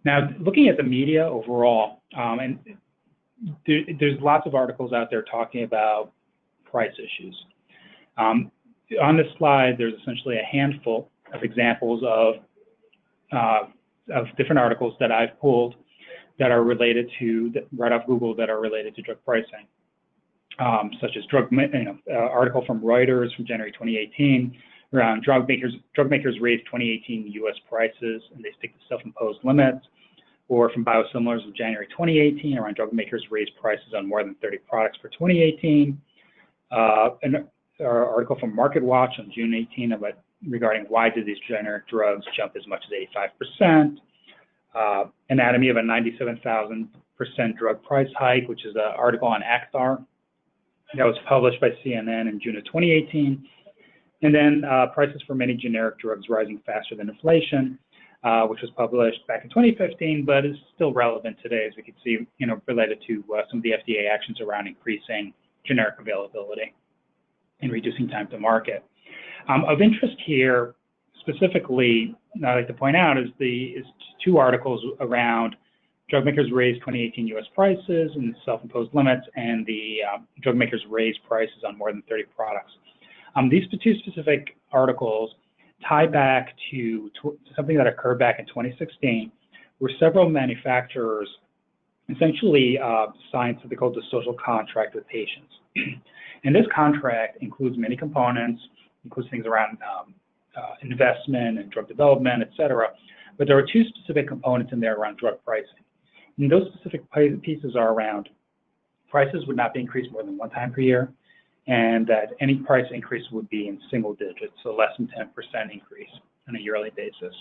Now, looking at the media overall, and there's lots of articles out there talking about price issues. On this slide, there's essentially a handful of examples of different articles that I've pulled that are related to, right off Google, that are related to drug pricing, such as article from Reuters from January 2018 around drug makers raise 2018 U.S. prices and they stick to self-imposed limits, or from biosimilars of January 2018 around drug makers raise prices on more than 30 products for 2018. An article from MarketWatch on June 18 regarding why did these generic drugs jump as much as 85%. Anatomy of a 97,000% drug price hike, which is an article on Acthar that was published by CNN in June of 2018. And then prices for many generic drugs rising faster than inflation, which was published back in 2015, but is still relevant today, as we can see, related to some of the FDA actions around increasing generic availability and reducing time to market. Of interest here, specifically, I'd like to point out is two articles around drug makers raise 2018 U.S. prices and self-imposed limits, and the drug makers raise prices on more than 30 products. These two specific articles tie back to something that occurred back in 2016, where several manufacturers essentially signed something called the social contract with patients. And this contract includes many components, includes things around investment and drug development, et cetera. But there are two specific components in there around drug pricing. And those specific pieces are around prices would not be increased more than one time per year, and that any price increase would be in single digits, so less than 10% increase on a yearly basis.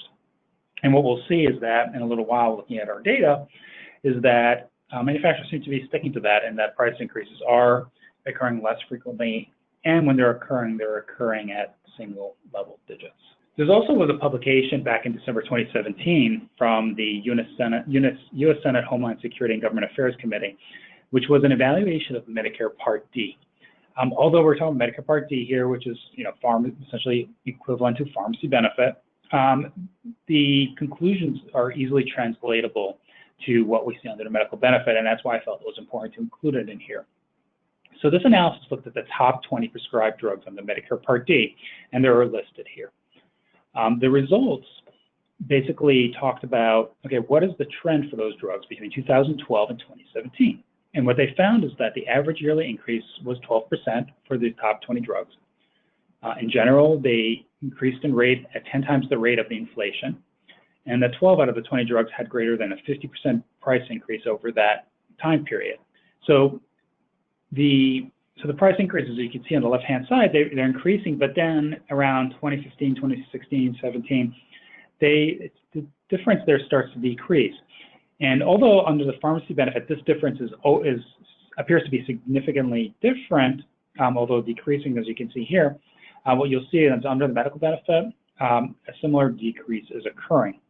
And what we'll see is that in a little while, looking at our data, is that manufacturers seem to be sticking to that, and that price increases are occurring less frequently, and when they're occurring at single level digits. There's also was a publication back in December 2017 from the U.S. Senate Homeland Security and Government Affairs Committee, which was an evaluation of Medicare Part D. Although we're talking Medicare Part D here, which is essentially equivalent to pharmacy benefit, the conclusions are easily translatable to what we see under the medical benefit, and that's why I felt it was important to include it in here. So this analysis looked at the top 20 prescribed drugs on the Medicare Part D, and they were listed here. The results basically talked about, okay, what is the trend for those drugs between 2012 and 2017? And what they found is that the average yearly increase was 12% for the top 20 drugs. In general, they increased in rate at 10 times the rate of the inflation, and that 12 out of the 20 drugs had greater than a 50% price increase over that time period. So the price increases, you can see on the left-hand side, they're increasing, but then around 2015, 2016, 17, the difference there starts to decrease. And although under the pharmacy benefit, this difference appears to be significantly different, although decreasing, as you can see here, what you'll see is under the medical benefit, a similar decrease is occurring,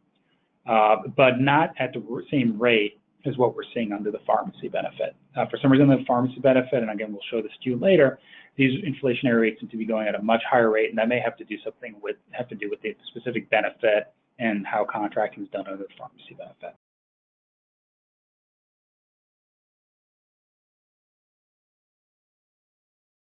but not at the same rate as what we're seeing under the pharmacy benefit. For some reason, the pharmacy benefit, and again, we'll show this to you later, these inflationary rates seem to be going at a much higher rate, and that may have to do with the specific benefit and how contracting is done under the pharmacy benefit.